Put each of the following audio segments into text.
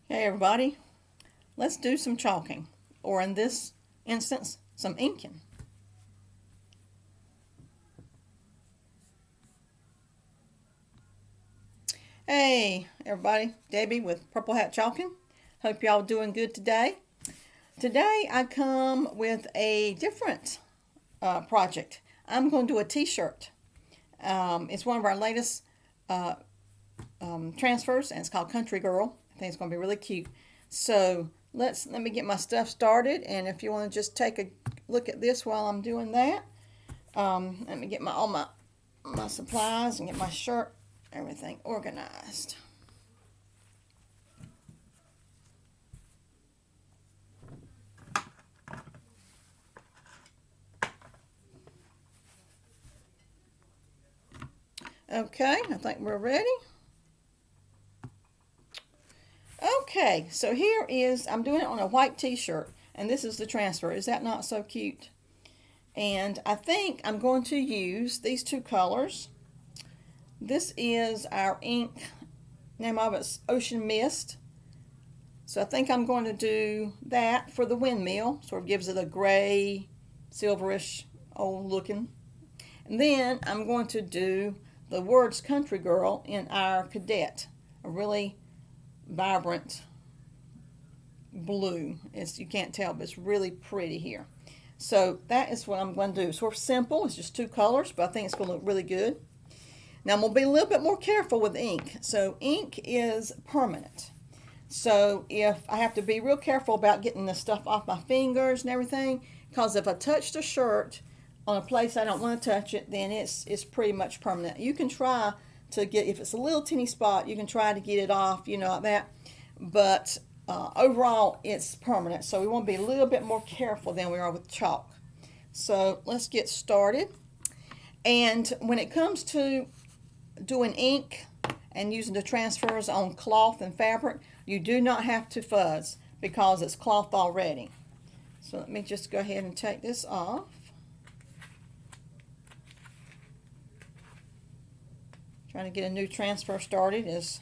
Hey everybody, let's do some chalking, or in this instance, some inking. Hey everybody, Debbie with Purple Hat Chalking. Hope y'all doing good today. Today I come with a different project. I'm going to do a t-shirt. It's one of our latest uh, transfers, and it's called Country Girl. I think it's going to be really cute. So let me get my stuff started, and if you want to just take a look at this while I'm doing that, let me get all my supplies and get my shirt, everything organized. Okay, I think we're ready. Okay, so here is, I'm doing it on a white t-shirt, and this is the transfer. Is that not so cute? And I think I'm going to use these two colors. This is our ink, name of it's Ocean Mist. So I think I'm going to do that for the windmill. Sort of gives it a gray, silverish, old looking. And then I'm going to do the words Country Girl in our cadet. A really vibrant blue. You can't tell, but it's really pretty here. So that is what I'm going to do. Sort of simple. It's just two colors, but I think it's going to look really good. Now I'm going to be a little bit more careful with ink. So ink is permanent. So if I have to be real careful about getting the stuff off my fingers and everything, because if I touch the shirt on a place I don't want to touch it, then it's pretty much permanent. You can try to get, if it's a little teeny spot, you can try to get it off, like that. But overall, it's permanent. So we want to be a little bit more careful than we are with chalk. So let's get started. And when it comes to doing ink and using the transfers on cloth and fabric, you do not have to fuzz because it's cloth already. So let me just go ahead and take this off. Trying to get a new transfer started is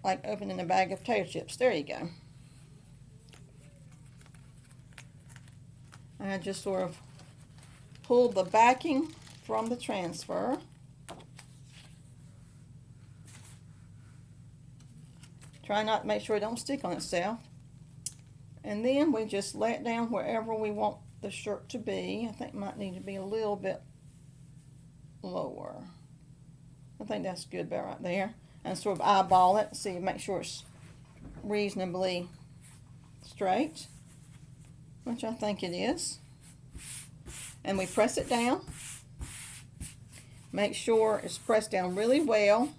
like opening a bag of potato chips. There you go. I just sort of pull the backing from the transfer. Try not to make sure it don't stick on itself. And then we just lay it down wherever we want the shirt to be. I think it might need to be a little bit lower. I think that's good about right there. And sort of eyeball it, see, make sure it's reasonably straight, which I think it is. And we press it down. Make sure it's pressed down really well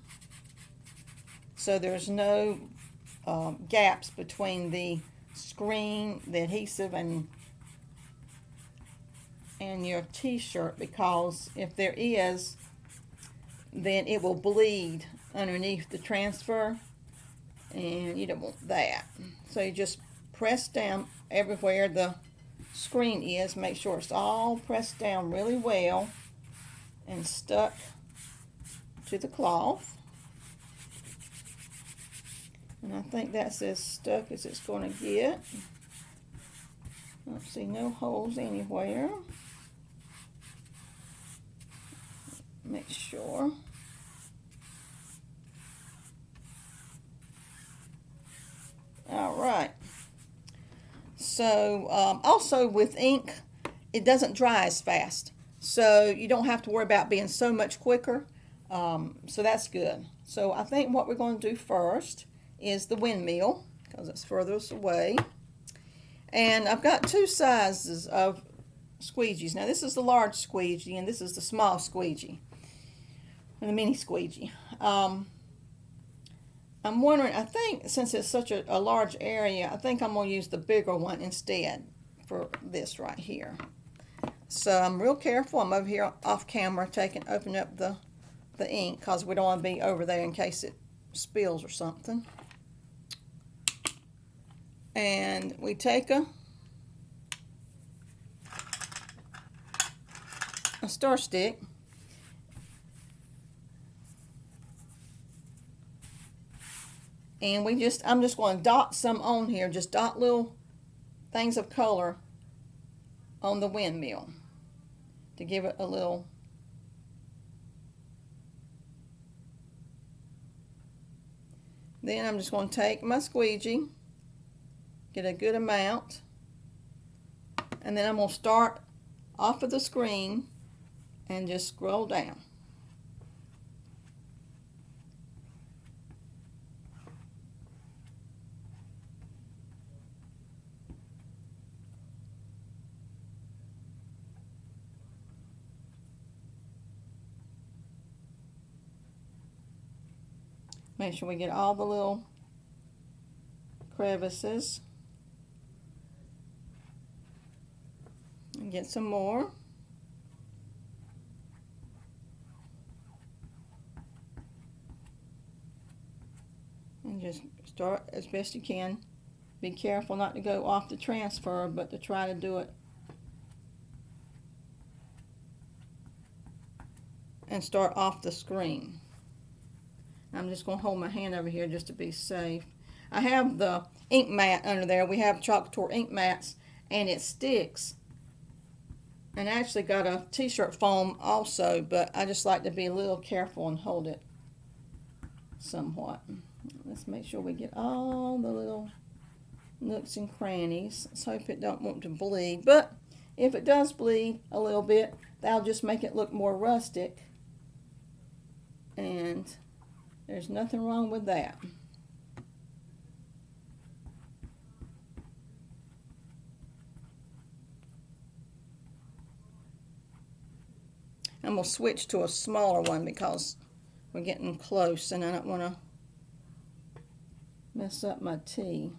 so there's no gaps between the screen, the adhesive, and your t-shirt, because if there is, then it will bleed underneath the transfer, and you don't want that. So you just press down everywhere the screen is. Make sure it's all pressed down really well and stuck to the cloth. And I think that's as stuck as it's going to get. I don't see no holes anywhere. Make sure. All right. So also with ink, it doesn't dry as fast. So you don't have to worry about being so much quicker. So that's good. So I think what we're going to do first is the windmill, because it's furthest away. And I've got two sizes of squeegees. Now this is the large squeegee and this is the small squeegee, or the mini squeegee. I'm wondering, I think since it's such a large area, I think I'm going to use the bigger one instead for this right here. So I'm real careful. I'm over here off camera opening up the ink, because we don't want to be over there in case it spills or something. And we take a star stick, And I'm just going to dot some on here, just dot little things of color on the windmill to give it a little. Then I'm just going to take my squeegee, get a good amount, and then I'm going to start off of the screen and just scroll down. Make sure we get all the little crevices. And get some more. And just start as best you can. Be careful not to go off the transfer, but to try to do it and start off the screen. I'm just going to hold my hand over here just to be safe. I have the ink mat under there. We have Chalk Couture ink mats, and it sticks. And I actually got a t-shirt foam also, but I just like to be a little careful and hold it somewhat. Let's make sure we get all the little nooks and crannies. Let's hope it don't want to bleed. But if it does bleed a little bit, that'll just make it look more rustic. And there's nothing wrong with that. I'm going to switch to a smaller one because we're getting close and I don't want to mess up my tea.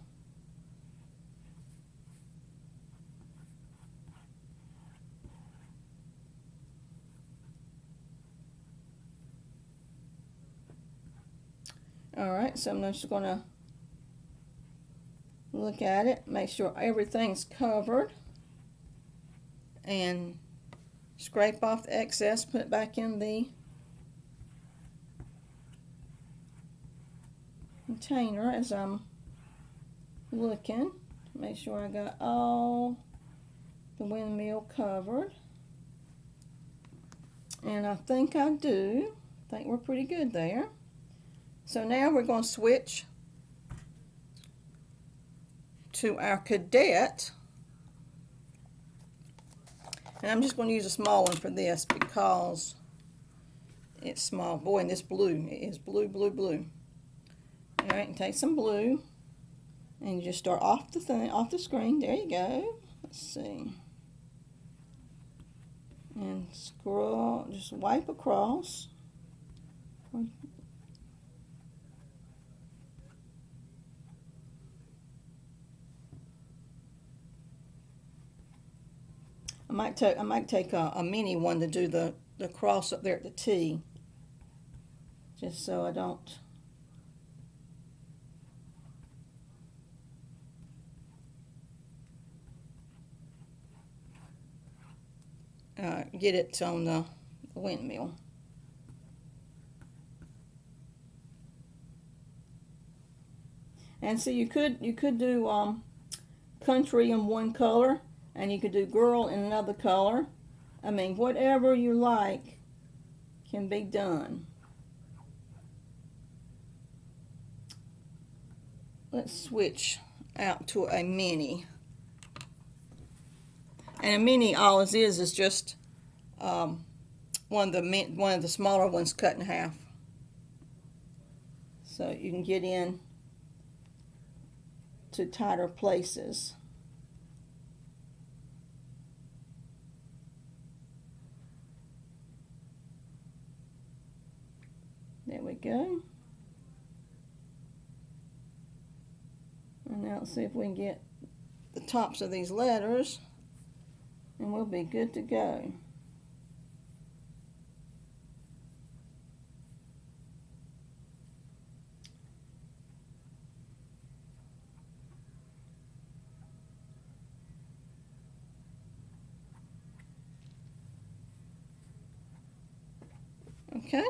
Alright, so I'm just going to look at it, make sure everything's covered, and scrape off the excess, put it back in the container as I'm looking to make sure I got all the windmill covered. And I think I do. I think we're pretty good there. So now we're going to switch to our cadet. And I'm just going to use a small one for this because it's small. Boy, and this blue, it is blue, blue, blue. All right, and take some blue and you just start off the thing, off the screen. There you go. Let's see. And scroll, just wipe across. I might take a mini one to do the cross up there at the T, just so I don't get it on the windmill. And so you could do country in one color, and you could do girl in another color. I mean, whatever you like can be done. Let's switch out to a mini. And a mini, all it is just one of the smaller ones cut in half, so you can get in to tighter places. There we go. And now let's see if we can get the tops of these letters, and we'll be good to go. Okay,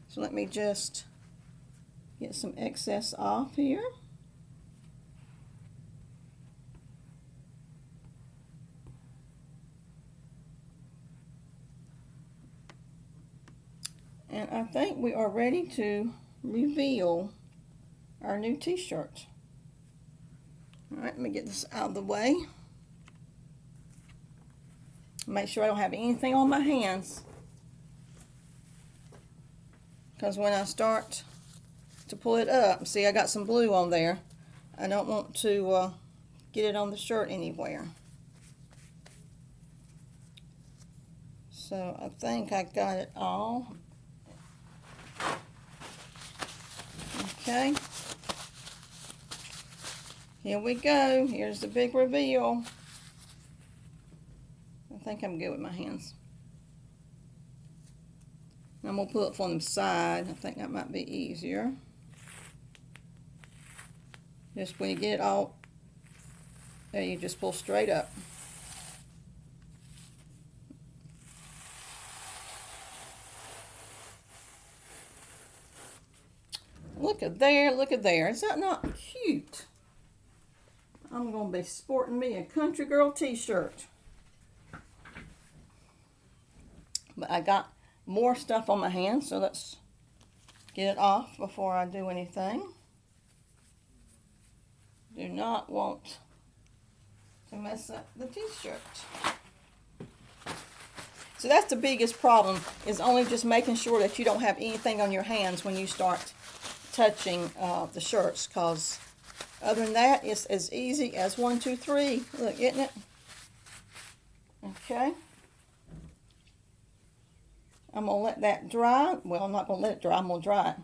so let me just Get some excess off here. And I think we are ready to reveal our new t-shirt. All right, let me get this out of the way. Make sure I don't have anything on my hands, because when I start to pull it up, see, I got some blue on there. I don't want to get it on the shirt anywhere. So I think I got it all. Okay. Here we go. Here's the big reveal. I think I'm good with my hands. I'm going to pull it from the side. I think that might be easier. Just when you get it all, there, you just pull straight up. Look at there, look at there. Is that not cute? I'm going to be sporting me a country girl t-shirt. But I got more stuff on my hands, so let's get it off before I do anything. Do not want to mess up the t-shirt. So that's the biggest problem, is only just making sure that you don't have anything on your hands when you start touching the shirts, because other than that, it's as easy as 1, 2, 3. Look, isn't it? Okay. I'm going to let that dry. Well, I'm not going to let it dry. I'm going to dry it.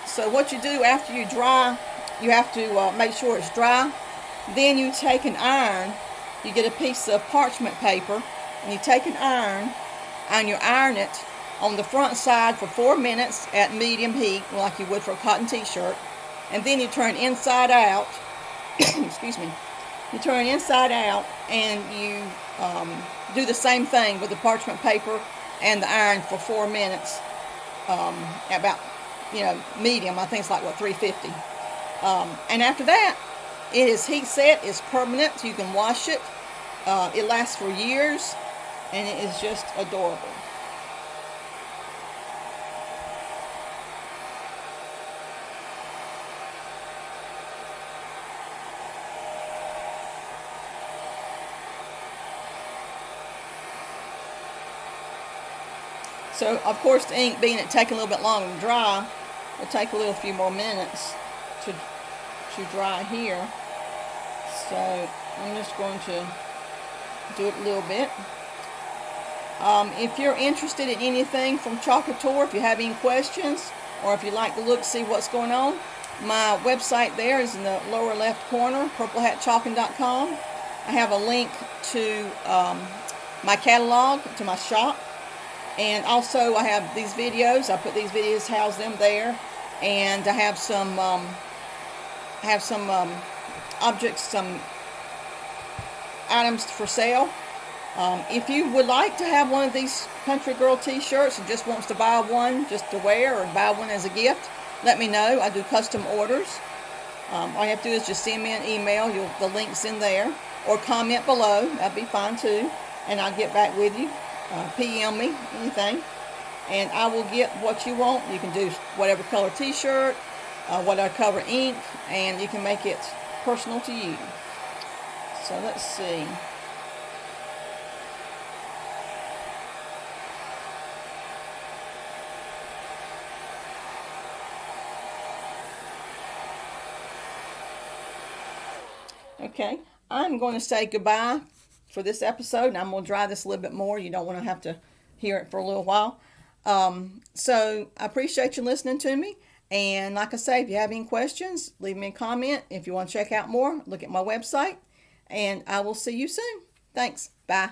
So what you do after you dry, you have to make sure it's dry. Then you take an iron. You get a piece of parchment paper, and you take an iron, and you iron it on the front side for 4 minutes at medium heat, like you would for a cotton t-shirt. And then you turn inside out. Excuse me. You turn inside out, and you do the same thing with the parchment paper and the iron for 4 minutes, about, medium. I think it's like, 350. And after that, it is heat set. It's permanent. You can wash it. It lasts for years, and it is just adorable. So, of course, the ink, being it taking a little bit longer to dry, will take a few more minutes to dry here. So, I'm just going to do it a little bit. If you're interested in anything from Chalk Couture, if you have any questions, or if you'd like to look, see what's going on, my website there is in the lower left corner, purplehatchalking.com. I have a link to my catalog, to my shop. And also I have these videos. I put these videos, house them there, and I have some objects, some items for sale. If you would like to have one of these country girl t-shirts and just wants to buy one just to wear, or buy one as a gift, let me know. I do custom orders. All you have to do is just send me an email. The link's in there, or comment below. That'd be fine too, and I'll get back with you. PM me, anything, and I will get what you want. You can do whatever color t-shirt, whatever color ink, and you can make it personal to you. So let's see. Okay, I'm going to say goodbye for this episode, and I'm going to dry this a little bit more. You don't want to have to hear it for a little while. So I appreciate you listening to me. And like I say, if you have any questions, leave me a comment. If you want to check out more, look at my website. And I will see you soon. Thanks. Bye.